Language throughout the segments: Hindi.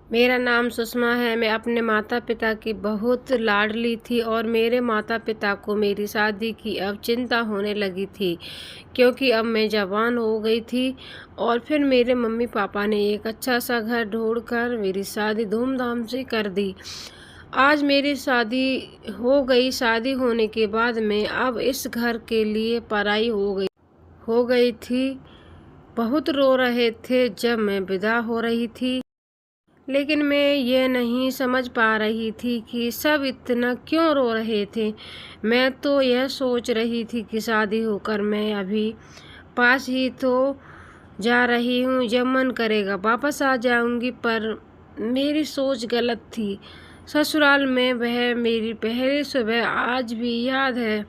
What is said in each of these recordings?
मेरा नाम सुषमा है। मैं अपने माता पिता की बहुत लाडली थी और मेरे माता पिता को मेरी शादी की अब चिंता होने लगी थी, क्योंकि अब मैं जवान हो गई थी। और फिर मेरे मम्मी पापा ने एक अच्छा सा घर ढूंढकर मेरी शादी धूमधाम से कर दी। आज मेरी शादी हो गई। शादी होने के बाद मैं अब इस घर के लिए पराई हो गई थी। बहुत रो रहे थे जब मैं विदा हो रही थी, लेकिन मैं ये नहीं समझ पा रही थी कि सब इतना क्यों रो रहे थे। मैं तो यह सोच रही थी कि शादी होकर मैं अभी पास ही तो जा रही हूँ, जब मन करेगा वापस आ जाऊंगी। पर मेरी सोच गलत थी। ससुराल में वह मेरी पहली सुबह आज भी याद है,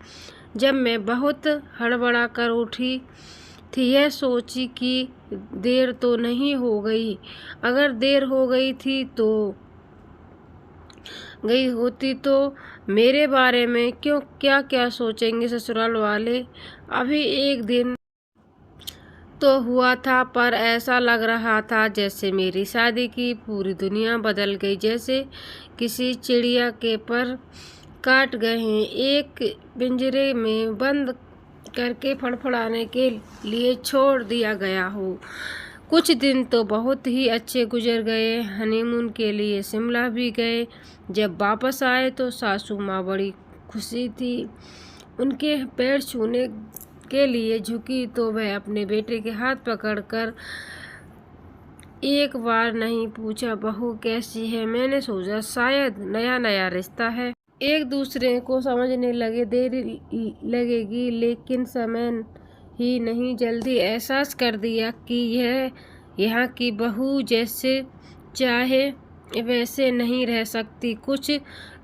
जब मैं बहुत हड़बड़ा कर उठी थी। यह सोची कि देर तो नहीं हो गई। अगर देर हो गई होती तो मेरे बारे में क्या क्या सोचेंगे ससुराल वाले। अभी एक दिन तो हुआ था, पर ऐसा लग रहा था जैसे मेरी शादी की पूरी दुनिया बदल गई, जैसे किसी चिड़िया के पर काट गए हैं, एक पिंजरे में बंद करके फड़फड़ाने के लिए छोड़ दिया गया हो। कुछ दिन तो बहुत ही अच्छे गुजर गए। हनीमून के लिए शिमला भी गए। जब वापस आए तो सासू माँ बड़ी खुशी थी। उनके पैर छूने के लिए झुकी तो वह अपने बेटे के हाथ पकड़कर एक बार नहीं पूछा, बहू कैसी है। मैंने सोचा शायद नया नया रिश्ता है, एक दूसरे को समझने लगे देर लगेगी, लेकिन समय ही नहीं जल्दी एहसास कर दिया कि यह यहाँ की बहू जैसे चाहे वैसे नहीं रह सकती। कुछ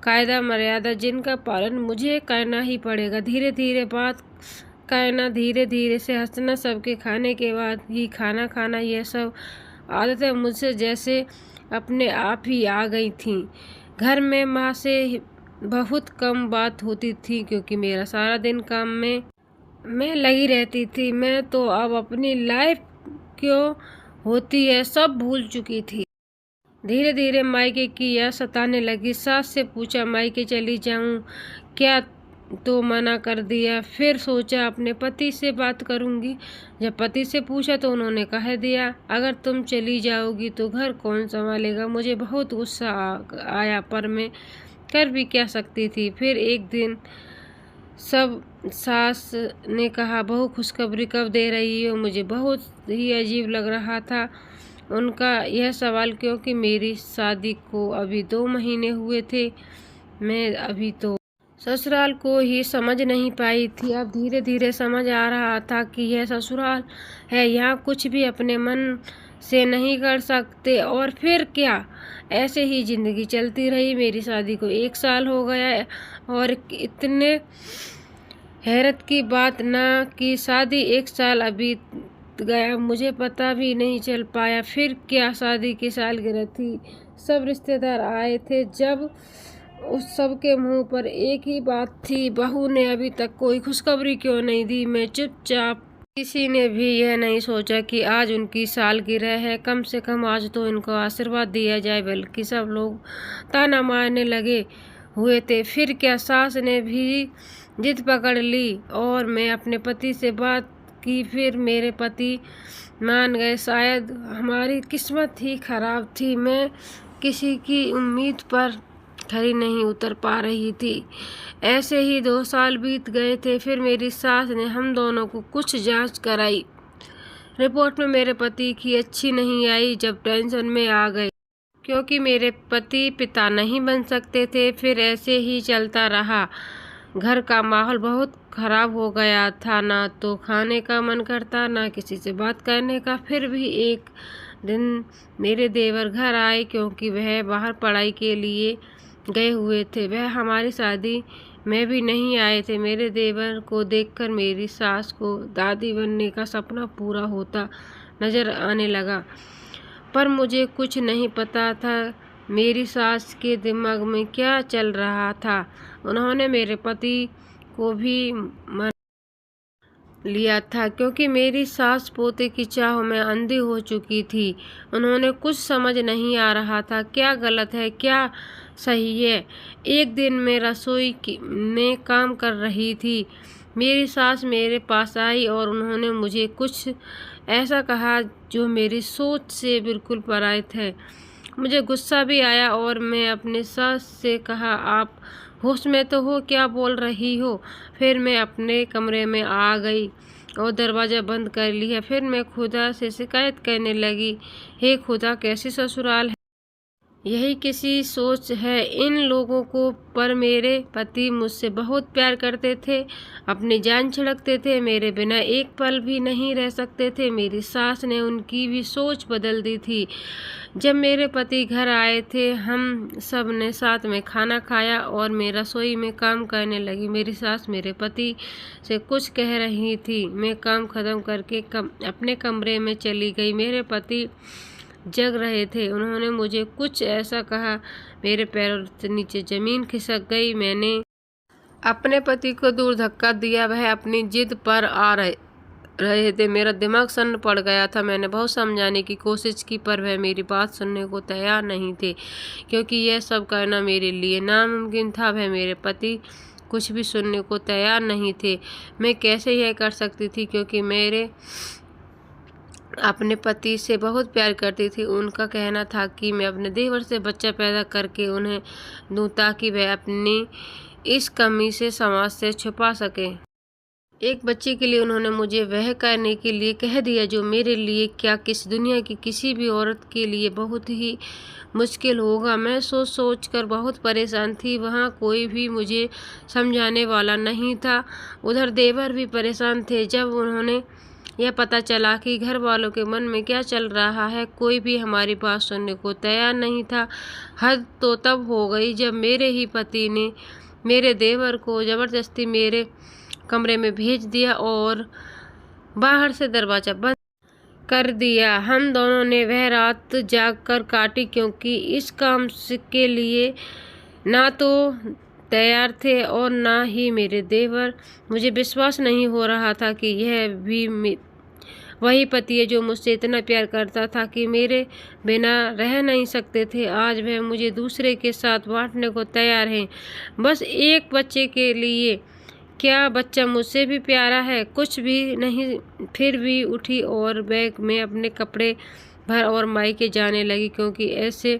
कायदा मर्यादा जिनका पालन मुझे करना ही पड़ेगा। धीरे धीरे बात करना, धीरे धीरे से हंसना, सबके खाने के बाद ही खाना खाना, यह सब आदतें मुझसे जैसे अपने आप ही आ गई थीं। घर में माँ से बहुत कम बात होती थी, क्योंकि मेरा सारा दिन काम में मैं लगी रहती थी। मैं तो अब अपनी लाइफ क्यों होती है सब भूल चुकी थी। धीरे धीरे मायके की याद सताने लगी। सास से पूछा मायके चली जाऊं क्या, तो मना कर दिया। फिर सोचा अपने पति से बात करूंगी। जब पति से पूछा तो उन्होंने कह दिया, अगर तुम चली जाओगी तो घर कौन संभालेगा। मुझे बहुत गुस्सा आया, पर मैं कर भी क्या सकती थी। फिर एक दिन सब सास ने कहा, बहू खुशखबरी कब दे रही हो। मुझे बहुत ही अजीब लग रहा था उनका यह सवाल, क्योंकि मेरी शादी को अभी 2 महीने हुए थे। मैं अभी तो ससुराल को ही समझ नहीं पाई थी। अब धीरे धीरे समझ आ रहा था कि यह ससुराल है, यहाँ कुछ भी अपने मन से नहीं कर सकते। और फिर क्या, ऐसे ही जिंदगी चलती रही। मेरी शादी को 1 साल हो गया, और इतने हैरत की बात ना कि शादी 1 साल अभी गया, मुझे पता भी नहीं चल पाया। फिर क्या, शादी की सालगिरह थी, सब रिश्तेदार आए थे। जब उस सब के मुंह पर एक ही बात थी, बहू ने अभी तक कोई खुशखबरी क्यों नहीं दी। मैं चुपचाप। किसी ने भी यह नहीं सोचा कि आज उनकी सालगिरह है, कम से कम आज तो इनको आशीर्वाद दिया जाए। बल्कि सब लोग ताना मारने लगे हुए थे। फिर क्या, सास ने भी जिद पकड़ ली और मैं अपने पति से बात की। फिर मेरे पति मान गए। शायद हमारी किस्मत ही खराब थी। मैं किसी की उम्मीद पर खरी नहीं उतर पा रही थी। ऐसे ही 2 साल बीत गए थे। फिर मेरी सास ने हम दोनों को कुछ जांच कराई। रिपोर्ट में मेरे पति की अच्छी नहीं आई। जब टेंशन में आ गए, क्योंकि मेरे पति पिता नहीं बन सकते थे। फिर ऐसे ही चलता रहा। घर का माहौल बहुत खराब हो गया था, ना तो खाने का मन करता, ना किसी से बात करने का। फिर भी एक दिन मेरे देवर घर आए, क्योंकि वह बाहर पढ़ाई के लिए गए हुए थे। वह हमारी शादी में भी नहीं आए थे। मेरे देवर को देखकर मेरी सास को दादी बनने का सपना पूरा होता नजर आने लगा। पर मुझे कुछ नहीं पता था मेरी सास के दिमाग में क्या चल रहा था। उन्होंने मेरे पति को भी लिया था, क्योंकि मेरी सास पोते की चाह में अंधी हो चुकी थी। उन्होंने कुछ समझ नहीं आ रहा था क्या गलत है क्या सही है। एक दिन मैं रसोई में काम कर रही थी। मेरी सास मेरे पास आई और उन्होंने मुझे कुछ ऐसा कहा जो मेरी सोच से बिल्कुल परायत है। मुझे गुस्सा भी आया और मैं अपने सास से कहा, आप होश में तो हो, क्या बोल रही हो। फिर मैं अपने कमरे में आ गई और दरवाज़ा बंद कर लिया। फिर मैं खुदा से शिकायत करने लगी, हे खुदा, कैसी ससुराल है। यही किसी सोच है इन लोगों को। पर मेरे पति मुझसे बहुत प्यार करते थे, अपनी जान छिड़कते थे, मेरे बिना एक पल भी नहीं रह सकते थे। मेरी सास ने उनकी भी सोच बदल दी थी। जब मेरे पति घर आए थे, हम सब ने साथ में खाना खाया और मैं रसोई में काम करने लगी। मेरी सास मेरे पति से कुछ कह रही थी। मैं काम खत्म करके अपने कमरे में चली गई। मेरे पति जग रहे थे। उन्होंने मुझे कुछ ऐसा कहा, मेरे पैरों से नीचे जमीन खिसक गई। मैंने अपने पति को दूर धक्का दिया। वह अपनी जिद पर आ रहे थे। मेरा दिमाग सन्न पड़ गया था। मैंने बहुत समझाने की कोशिश की, पर वह मेरी बात सुनने को तैयार नहीं थे, क्योंकि यह सब करना मेरे लिए नामुमकिन था। वह मेरे पति कुछ भी सुनने को तैयार नहीं थे। मैं कैसे यह कर सकती थी, क्योंकि मेरे अपने पति से बहुत प्यार करती थी। उनका कहना था कि मैं अपने देवर से बच्चा पैदा करके उन्हें दूं, ताकि वह अपनी इस कमी से समाज से छुपा सके। एक बच्चे के लिए उन्होंने मुझे वह करने के लिए कह दिया जो मेरे लिए क्या किस दुनिया की किसी भी औरत के लिए बहुत ही मुश्किल होगा। मैं सोच सोच कर बहुत परेशान थी। वहाँ कोई भी मुझे समझाने वाला नहीं था। उधर देवर भी परेशान थे। जब उन्होंने यह पता चला कि घर वालों के मन में क्या चल रहा है, कोई भी हमारी बात सुनने को तैयार नहीं था। हद तो तब हो गई जब मेरे ही पति ने मेरे देवर को ज़बरदस्ती मेरे कमरे में भेज दिया और बाहर से दरवाज़ा बंद कर दिया। हम दोनों ने वह रात जाग कर काटी, क्योंकि इस काम के लिए ना तो तैयार थे और ना ही मेरे देवर। मुझे विश्वास नहीं हो रहा था कि यह भी वही पति है जो मुझसे इतना प्यार करता था कि मेरे बिना रह नहीं सकते थे। आज वह मुझे दूसरे के साथ बांटने को तैयार है, बस एक बच्चे के लिए। क्या बच्चा मुझसे भी प्यारा है? कुछ भी नहीं। फिर भी उठी और बैग में अपने कपड़े भर और मायके जाने लगी, क्योंकि ऐसे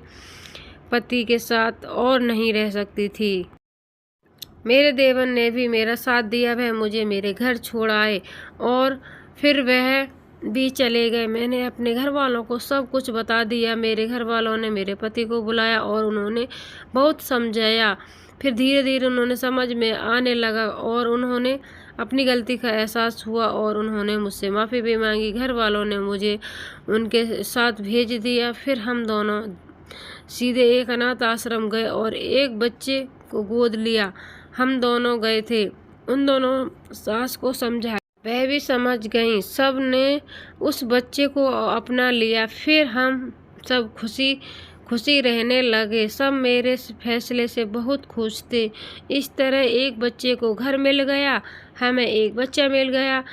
पति के साथ और नहीं रह सकती थी। मेरे देवर ने भी मेरा साथ दिया। वह मुझे मेरे घर छोड़ आए और फिर वह भी चले गए। मैंने अपने घर वालों को सब कुछ बता दिया। मेरे घर वालों ने मेरे पति को बुलाया और उन्होंने बहुत समझाया। फिर धीरे धीरे उन्होंने समझ में आने लगा और उन्होंने अपनी गलती का एहसास हुआ और उन्होंने मुझसे माफ़ी भी मांगी। घर वालों ने मुझे उनके साथ भेज दिया। फिर हम दोनों सीधे एक अनाथ आश्रम गए और एक बच्चे को गोद लिया। हम दोनों गए थे। उन दोनों सास को समझाया, वह भी समझ गईं। सब ने उस बच्चे को अपना लिया। फिर हम सब खुशी रहने लगे। सब मेरे फैसले से बहुत खुश थे। इस तरह एक बच्चे को घर मिल गया, हमें एक बच्चा मिल गया।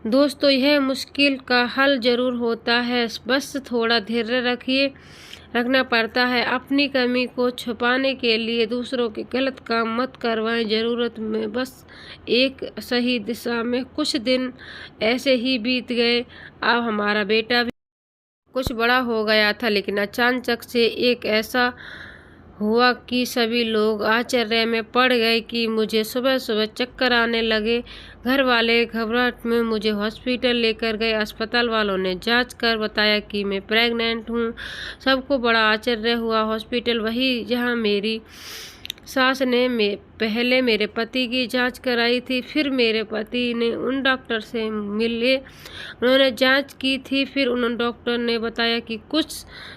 दोस्तों, यह मुश्किल का हल जरूर होता है, बस थोड़ा धैर्य रखना पड़ता है। अपनी कमी को छुपाने के लिए दूसरों के गलत काम मत करवाएं। ज़रूरत में बस एक सही दिशा में। कुछ दिन ऐसे ही बीत गए। अब हमारा बेटा भी कुछ बड़ा हो गया था, लेकिन अचानक से एक ऐसा हुआ कि सभी लोग आश्चर्य में पड़ गए कि मुझे सुबह सुबह चक्कर आने लगे। घर वाले घबराहट में मुझे हॉस्पिटल लेकर गए। अस्पताल वालों ने जांच कर बताया कि मैं प्रेग्नेंट हूँ। सबको बड़ा आश्चर्य हुआ। हॉस्पिटल वही जहाँ मेरी सास ने पहले मेरे पति की जांच कराई थी। फिर मेरे पति ने उन डॉक्टर से मिले, उन्होंने जांच की थी। फिर उन डॉक्टर ने बताया कि कुछ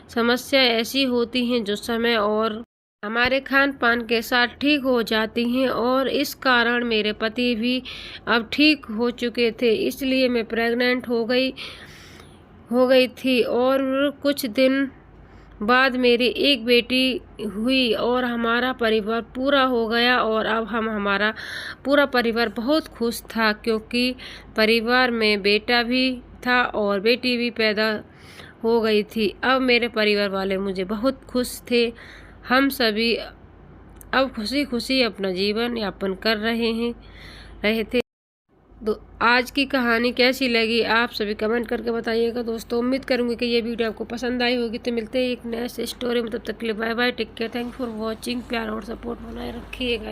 समस्या ऐसी होती हैं जो समय और हमारे खान पान के साथ ठीक हो जाती हैं, और इस कारण मेरे पति भी अब ठीक हो चुके थे। इसलिए मैं प्रेग्नेंट हो गई थी और कुछ दिन बाद मेरी एक बेटी हुई और हमारा परिवार पूरा हो गया। और अब हमारा पूरा परिवार बहुत खुश था, क्योंकि परिवार में बेटा भी था और बेटी भी पैदा हो गई थी। अब मेरे परिवार वाले मुझे बहुत खुश थे। हम सभी अब खुशी खुशी अपना जीवन यापन कर रहे थे। तो आज की कहानी कैसी लगी आप सभी कमेंट करके बताइएगा दोस्तों। उम्मीद करूंगी कि ये वीडियो आपको पसंद आई होगी। तो मिलते हैं एक नेक्स्ट स्टोरी में, तब तक के लिए bye bye, take care, thank for watching. प्यार और सपोर्ट बनाए रखिएगा।